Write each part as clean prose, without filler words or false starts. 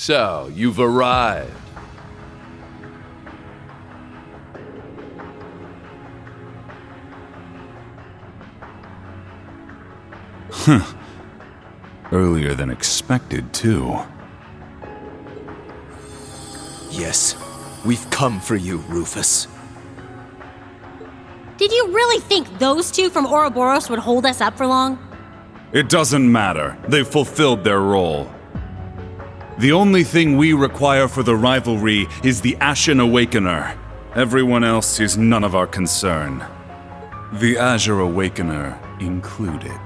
So, you've arrived. Earlier than expected, too. Yes, we've come for you, Rufus. Did you really think those two from Ouroboros would hold us up for long? It doesn't matter. They've fulfilled their role. The only thing we require for the rivalry is the Ashen Awakener. Everyone else is none of our concern. The Azure Awakener included.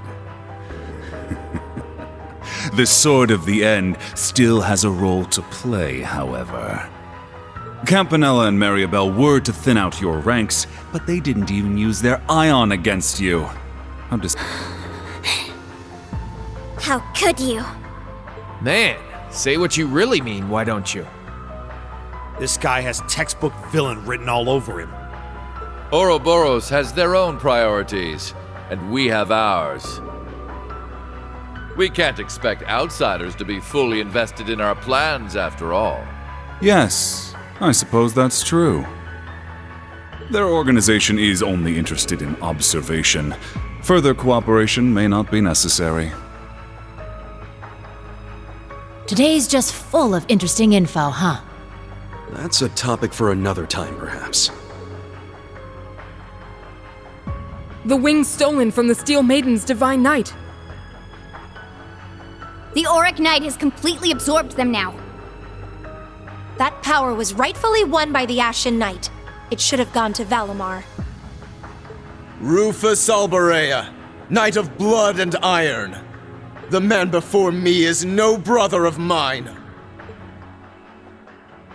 The Sword of the End still has a role to play, however. Campanella and Mariabelle were to thin out your ranks, but they didn't even use their ion against you. How could you? Man, say what you really mean, why don't you? This guy has textbook villain written all over him. Ouroboros has their own priorities, and we have ours. We can't expect outsiders to be fully invested in our plans, after all. Yes, I suppose that's true. Their organization is only interested in observation. Further cooperation may not be necessary. Today's just full of interesting info, huh? That's a topic for another time, perhaps. The wings stolen from the Steel Maiden's Divine Knight. The Auric Knight has completely absorbed them now. That power was rightfully won by the Ashen Knight. It should have gone to Valimar. Rufus Albarich, Knight of Blood and Iron. The man before me is no brother of mine.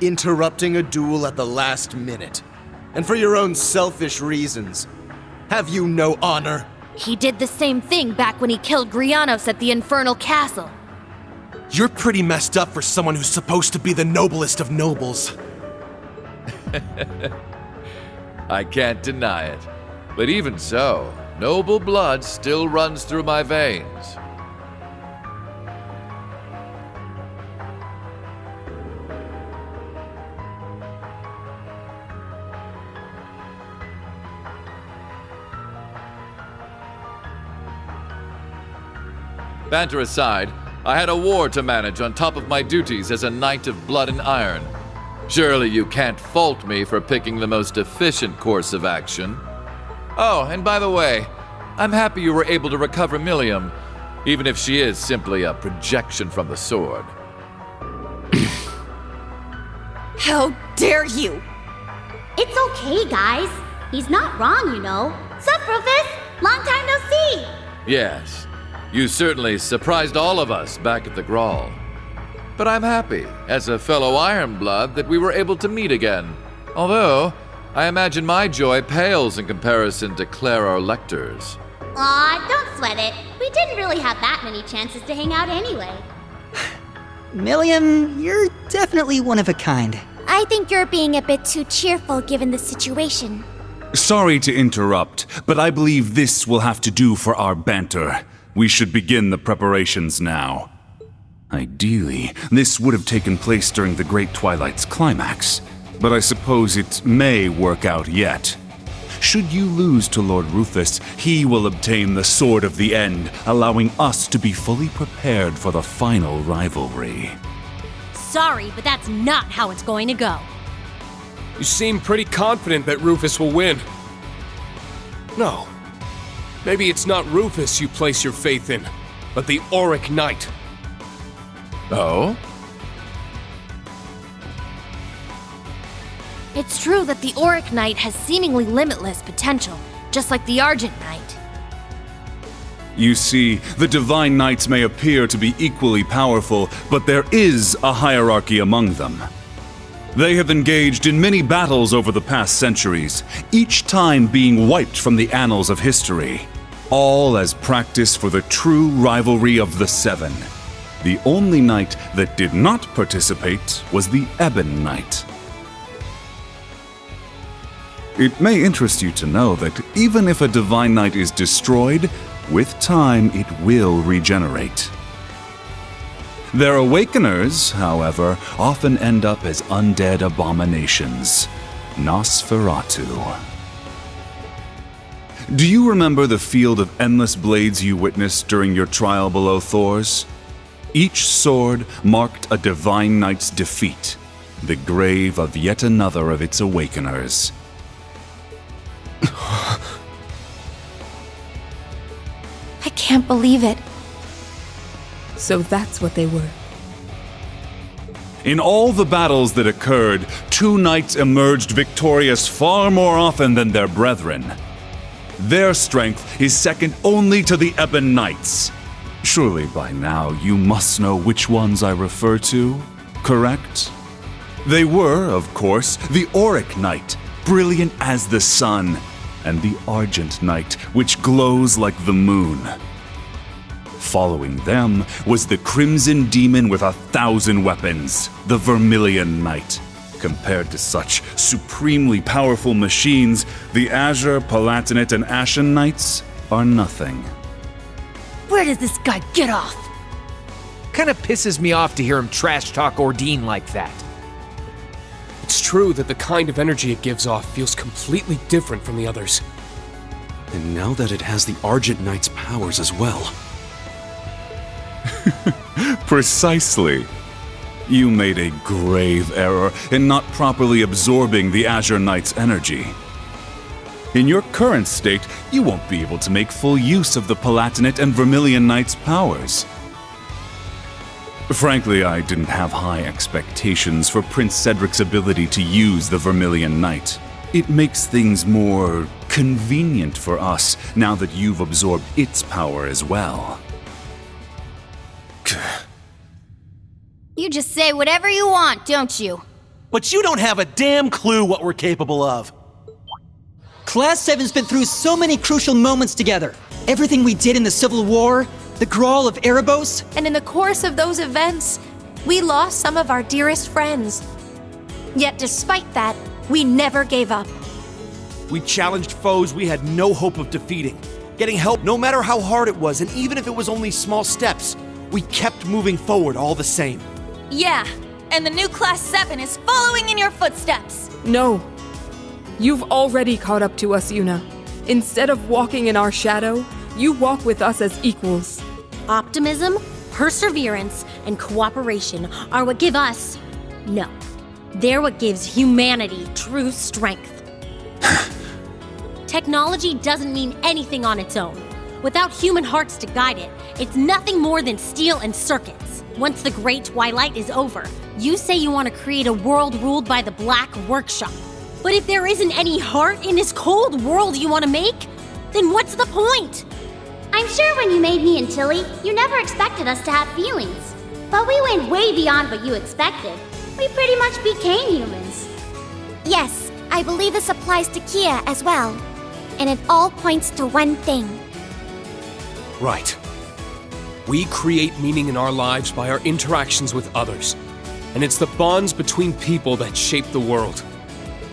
Interrupting a duel at the last minute, and for your own selfish reasons. Have you no honor? He did the same thing back when he killed Grianos at the Infernal Castle. You're pretty messed up for someone who's supposed to be the noblest of nobles. I can't deny it. But even so, noble blood still runs through my veins. Banter aside, I had a war to manage on top of my duties as a Knight of Blood and Iron. Surely you can't fault me for picking the most efficient course of action. Oh, and by the way, I'm happy you were able to recover Milliam, even if she is simply a projection from the sword. How dare you! It's okay, guys. He's not wrong, you know. Sup, Rufus? Long time no see. Yes, you certainly surprised all of us back at the Grawl. But I'm happy, as a fellow Ironblood, that we were able to meet again. Although, I imagine my joy pales in comparison to Clara Lecter's. Aw, don't sweat it. We didn't really have that many chances to hang out anyway. Milliam, you're definitely one of a kind. I think you're being a bit too cheerful given the situation. Sorry to interrupt, but I believe this will have to do for our banter. We should begin the preparations now. Ideally, this would have taken place during the Great Twilight's climax, but I suppose it may work out yet. Should you lose to Lord Rufus, he will obtain the Sword of the End, allowing us to be fully prepared for the final rivalry. Sorry, but that's not how it's going to go. You seem pretty confident that Rufus will win. No. Maybe it's not Rufus you place your faith in, but the Auric Knight. Oh? It's true that the Auric Knight has seemingly limitless potential, just like the Argent Knight. You see, the Divine Knights may appear to be equally powerful, but there is a hierarchy among them. They have engaged in many battles over the past centuries, each time being wiped from the annals of history, all as practice for the true rivalry of the Seven. The only knight that did not participate was the Ebon Knight. It may interest you to know that even if a Divine Knight is destroyed, with time it will regenerate. Their awakeners, however, often end up as undead abominations. Nosferatu. Do you remember the field of endless blades you witnessed during your trial below Thor's? Each sword marked a divine knight's defeat, the grave of yet another of its awakeners. I can't believe it. So that's what they were. In all the battles that occurred, two knights emerged victorious far more often than their brethren. Their strength is second only to the Ebon Knights. Surely by now you must know which ones I refer to, correct? They were, of course, the Auric Knight, brilliant as the sun, and the Argent Knight, which glows like the moon. Following them was the Crimson Demon with 1,000 weapons, the Vermilion Knight. Compared to such supremely powerful machines, the Azure, Palatinate, and Ashen Knights are nothing. Where does this guy get off? Kinda pisses me off to hear him trash talk Ordine like that. It's true that the kind of energy it gives off feels completely different from the others. And now that it has the Argent Knight's powers as well. Precisely. You made a grave error in not properly absorbing the Azure Knight's energy. In your current state, you won't be able to make full use of the Palatinate and Vermilion Knight's powers. Frankly, I didn't have high expectations for Prince Cedric's ability to use the Vermilion Knight. It makes things more convenient for us now that you've absorbed its power as well. You just say whatever you want, don't you? But you don't have a damn clue what we're capable of. Class 7's been through so many crucial moments together. Everything we did in the Civil War, the Grawl of Erebos. And in the course of those events, we lost some of our dearest friends. Yet despite that, we never gave up. We challenged foes we had no hope of defeating, getting help no matter how hard it was, and even if it was only small steps, we kept moving forward all the same. Yeah, and the new Class 7 is following in your footsteps. No. You've already caught up to us, Yuna. Instead of walking in our shadow, you walk with us as equals. Optimism, perseverance, and cooperation are what give us... No. They're what gives humanity true strength. Technology doesn't mean anything on its own. Without human hearts to guide it, it's nothing more than steel and circuits. Once the Great Twilight is over, you say you want to create a world ruled by the Black Workshop. But if there isn't any heart in this cold world you want to make, then what's the point? I'm sure when you made me and Tilly, you never expected us to have feelings. But we went way beyond what you expected. We pretty much became humans. Yes, I believe this applies to Kia as well. And it all points to one thing. Right. We create meaning in our lives by our interactions with others. And it's the bonds between people that shape the world.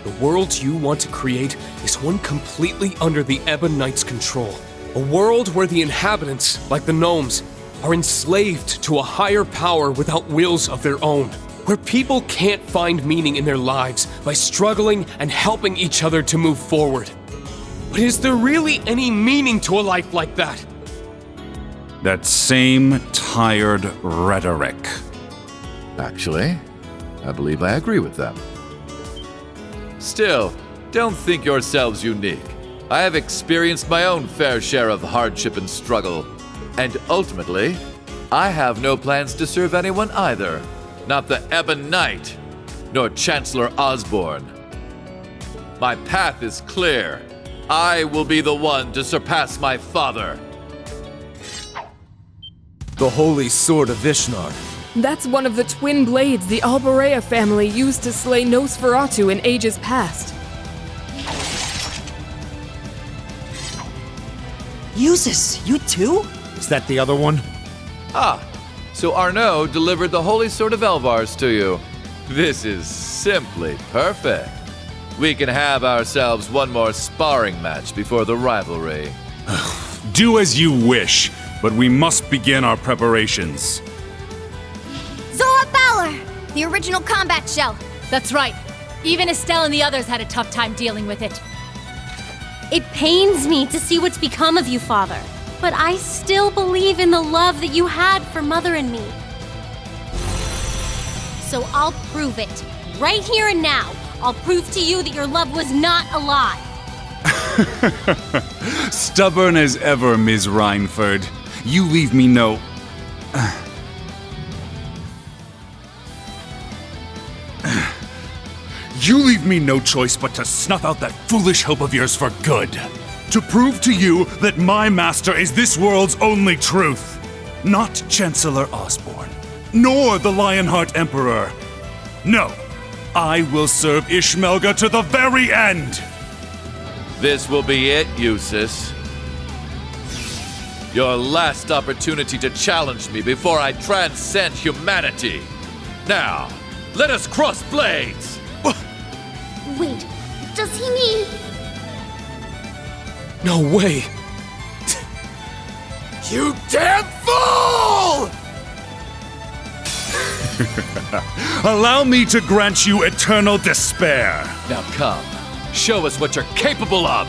The world you want to create is one completely under the Ebon Knight's control. A world where the inhabitants, like the gnomes, are enslaved to a higher power without wills of their own. Where people can't find meaning in their lives by struggling and helping each other to move forward. But is there really any meaning to a life like that? That same tired rhetoric. Actually, I believe I agree with them. Still, don't think yourselves unique. I have experienced my own fair share of hardship and struggle. And ultimately, I have no plans to serve anyone either. Not the Ebon Knight, nor Chancellor Osborne. My path is clear. I will be the one to surpass my father. The Holy Sword of Vishnar. That's one of the twin blades the Albarich family used to slay Nosferatu in ages past. Usus, you too? Is that the other one? Ah, so Arnaud delivered the Holy Sword of Elvars to you. This is simply perfect. We can have ourselves one more sparring match before the rivalry. Do as you wish, but we must begin our preparations. The original combat shell. That's right. Even Estelle and the others had a tough time dealing with it. It pains me to see what's become of you, Father. But I still believe in the love that you had for Mother and me. So I'll prove it. Right here and now, I'll prove to you that your love was not a lie. Stubborn as ever, Ms. Reinford. You leave me no... You leave me no choice but to snuff out that foolish hope of yours for good. To prove to you that my master is this world's only truth. Not Chancellor Osborne, nor the Lionheart Emperor. No, I will serve Ishmelga to the very end! This will be it, Eustace. Your last opportunity to challenge me before I transcend humanity. Now, let us cross blades! Wait, does he mean... No way! You damn fool! Allow me to grant you eternal despair. Now come, show us what you're capable of!